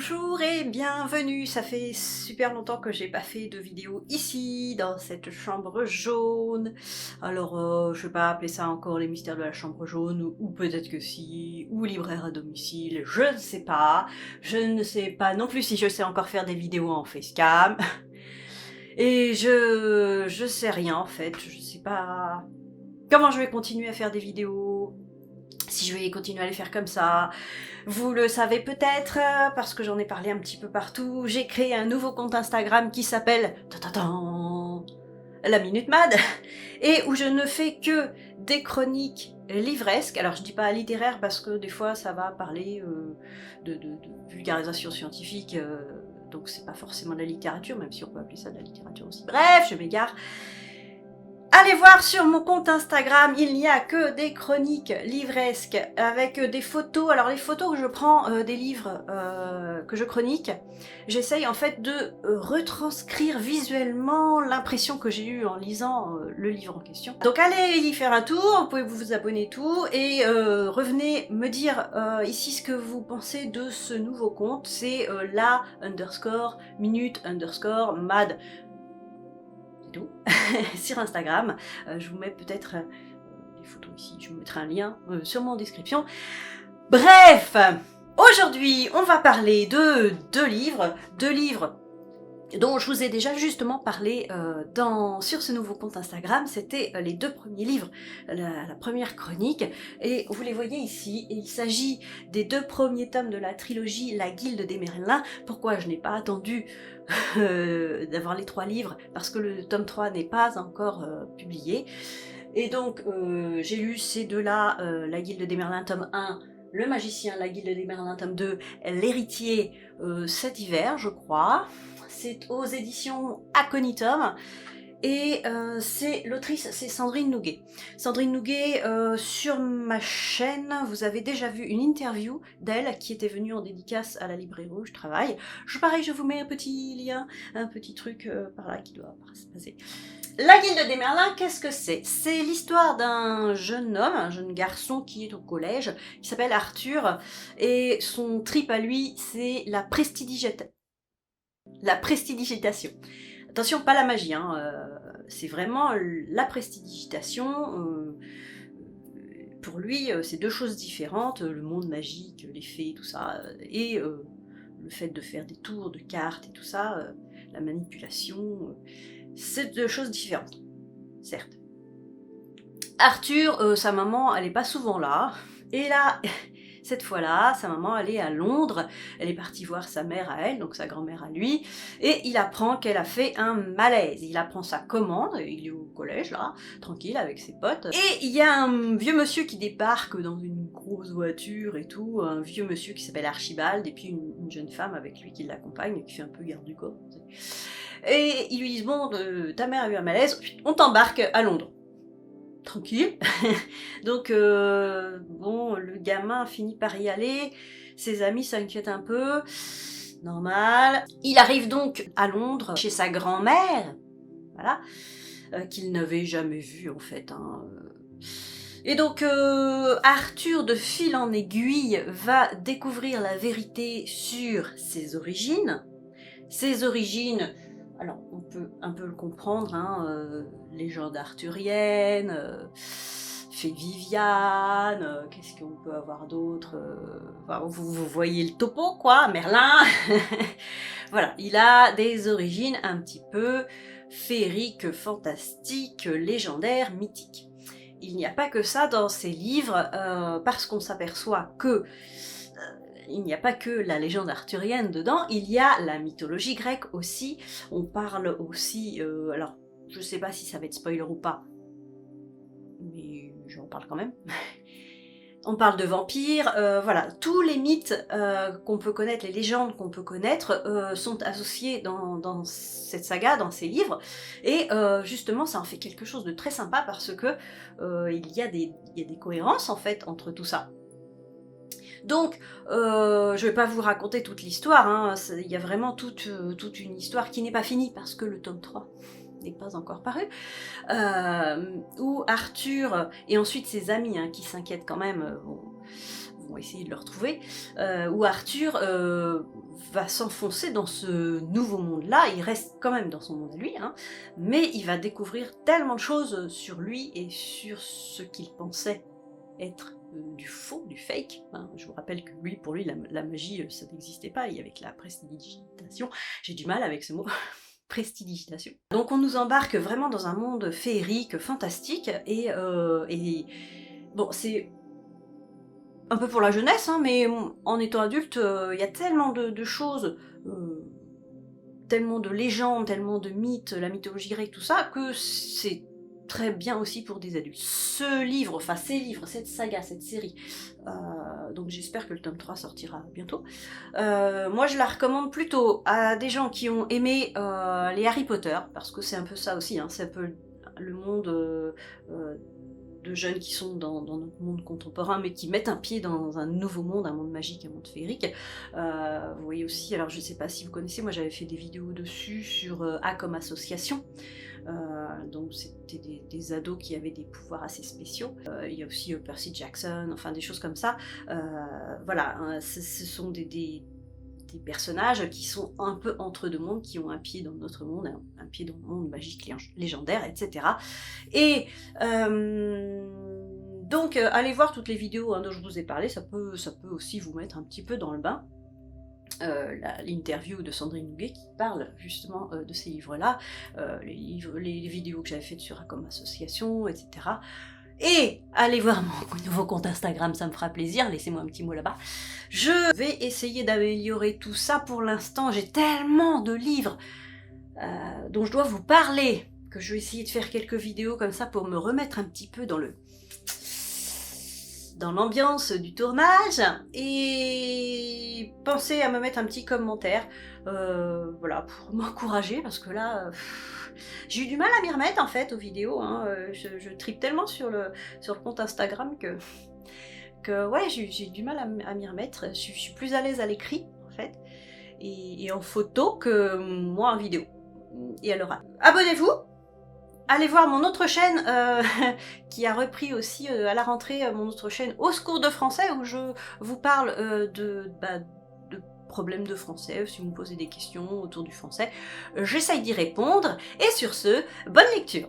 Bonjour et bienvenue, ça fait super longtemps que j'ai pas fait de vidéo ici, dans cette chambre jaune. Alors, je vais pas appeler ça encore les mystères de la chambre jaune, ou peut-être que si, ou libraire à domicile, je ne sais pas. Je ne sais pas non plus si je sais encore faire des vidéos en facecam. Et je sais rien en fait, je sais pas comment je vais continuer à faire des vidéos, si je vais continuer à les faire comme ça. Vous le savez peut-être, parce que j'en ai parlé un petit peu partout, j'ai créé un nouveau compte Instagram qui s'appelle La Minute Mad, et où je ne fais que des chroniques livresques. Alors je dis pas littéraire parce que des fois ça va parler de vulgarisation scientifique, donc c'est pas forcément de la littérature, même si on peut appeler ça de la littérature aussi. Bref, je m'égare. Allez voir sur mon compte Instagram, il n'y a que des chroniques livresques avec des photos. Alors les photos que je prends des livres que je chronique, j'essaye en fait de retranscrire visuellement l'impression que j'ai eue en lisant le livre en question. Donc allez y faire un tour, vous pouvez vous abonner tout et revenez me dire ici ce que vous pensez de ce nouveau compte. C'est la_minute_mad. sur Instagram. Je vous mets peut-être des photos ici, je vous mettrai un lien sur mon description. Bref, aujourd'hui on va parler de deux livres dont je vous ai déjà justement parlé sur ce nouveau compte Instagram. C'était les deux premiers livres, la première chronique, et vous les voyez ici, et il s'agit des deux premiers tomes de la trilogie La Guilde des Merlins. Pourquoi je n'ai pas attendu d'avoir les trois livres? Parce que le tome 3 n'est pas encore publié, et donc j'ai lu ces deux-là, La Guilde des Merlins tome 1, Le Magicien, La Guilde des Merlins tome 2, L'Héritier cet hiver je crois. C'est aux éditions Aconitum, et l'autrice c'est Sandrine Nouguet. Sandrine Nouguet, sur ma chaîne, vous avez déjà vu une interview d'elle qui était venue en dédicace à la librairie où je travaille. Pareil, je vous mets un petit lien, un petit truc par là qui doit se passer. La Guilde des Merlins, qu'est-ce que c'est? C'est l'histoire d'un jeune homme, un jeune garçon qui est au collège, qui s'appelle Arthur, et son trip à lui, c'est la prestidigitation. Attention, pas la magie, hein, c'est vraiment la prestidigitation. Pour lui, c'est deux choses différentes, le monde magique, les fées, tout ça, et le fait de faire des tours de cartes et tout ça, la manipulation, c'est deux choses différentes, certes. Arthur, sa maman, elle est pas souvent là, et là, cette fois-là, sa maman, elle est à Londres, elle est partie voir sa mère à elle, donc sa grand-mère à lui, et il apprend qu'elle a fait un malaise. Il apprend sa commande, il est au collège là, tranquille avec ses potes, et il y a un vieux monsieur qui débarque dans une grosse voiture et tout, un vieux monsieur qui s'appelle Archibald, et puis une jeune femme avec lui qui l'accompagne, qui fait un peu garde du corps. Et ils lui disent, bon, ta mère a eu un malaise, on t'embarque à Londres. Tranquille. Donc bon, le gamin finit par y aller, ses amis s'inquiètent un peu, normal. Il arrive donc à Londres, chez sa grand-mère, voilà, qu'il n'avait jamais vue en fait, hein. Et donc Arthur, de fil en aiguille, va découvrir la vérité sur ses origines. Ses origines, alors on peut un peu le comprendre, hein, légende arthurienne, fée Viviane, qu'est-ce qu'on peut avoir d'autre, enfin, vous voyez le topo quoi, Merlin. Voilà, il a des origines un petit peu féeriques, fantastiques, légendaires, mythiques. Il n'y a pas que ça dans ces livres, parce qu'on s'aperçoit que il n'y a pas que la légende arthurienne dedans, il y a la mythologie grecque aussi. On parle aussi, alors je sais pas si ça va être spoiler ou pas, mais j'en parle quand même. On parle de vampires, voilà, tous les mythes qu'on peut connaître, les légendes qu'on peut connaître, sont associés dans cette saga, dans ces livres, et justement ça en fait quelque chose de très sympa parce que il y a des cohérences en fait entre tout ça. Donc, je vais pas vous raconter toute l'histoire, hein, il y a vraiment toute une histoire qui n'est pas finie parce que le tome 3 n'est pas encore paru, où Arthur et ensuite ses amis, hein, qui s'inquiètent quand même, vont vont essayer de le retrouver, où Arthur va s'enfoncer dans ce nouveau monde-là. Il reste quand même dans son monde à lui, hein, mais il va découvrir tellement de choses sur lui et sur ce qu'il pensait être du faux, du fake. Hein. Je vous rappelle que lui, pour lui, la magie, ça n'existait pas, et avec la prestidigitation, j'ai du mal avec ce mot, prestidigitation. Donc on nous embarque vraiment dans un monde féerique, fantastique, et bon, c'est un peu pour la jeunesse, hein, mais en étant adulte, il y a tellement de choses, tellement de légendes, tellement de mythes, la mythologie grecque, tout ça, que c'est très bien aussi pour des adultes. Ce livre, enfin ces livres, cette saga, cette série, donc j'espère que le tome 3 sortira bientôt, moi je la recommande plutôt à des gens qui ont aimé les Harry Potter, parce que c'est un peu ça aussi, hein, c'est un peu le monde de jeunes qui sont dans notre monde contemporain, mais qui mettent un pied dans un nouveau monde, un monde magique, un monde féerique. Vous voyez aussi, alors je ne sais pas si vous connaissez, moi j'avais fait des vidéos dessus sur A comme association. Donc c'était des ados qui avaient des pouvoirs assez spéciaux. Il y a aussi Percy Jackson, enfin des choses comme ça. Voilà, hein, ce sont des personnages qui sont un peu entre deux mondes, qui ont un pied dans notre monde, un pied dans le monde magique légendaire, etc. Et donc allez voir toutes les vidéos, hein, dont je vous ai parlé, ça peut aussi vous mettre un petit peu dans le bain. L'interview de Sandrine Nouguet qui parle justement de ces livres-là, les vidéos que j'avais faites sur Acom Association, etc. Et allez voir mon nouveau compte Instagram, ça me fera plaisir, laissez-moi un petit mot là-bas. Je vais essayer d'améliorer tout ça. Pour l'instant, j'ai tellement de livres dont je dois vous parler, que je vais essayer de faire quelques vidéos comme ça pour me remettre un petit peu dans l'ambiance du tournage, et pensez à me mettre un petit commentaire, voilà, pour m'encourager, parce que là, j'ai eu du mal à m'y remettre en fait aux vidéos, hein. Je tripe tellement sur le compte Instagram que ouais, j'ai du mal à m'y remettre. Je suis plus à l'aise à l'écrit en fait, et en photo, que moi en vidéo et à l'oral. Abonnez-vous! Allez voir mon autre chaîne qui a repris aussi à la rentrée, mon autre chaîne Au secours de français, où je vous parle de problèmes de français. Si vous me posez des questions autour du français, j'essaye d'y répondre. Et sur ce, bonne lecture!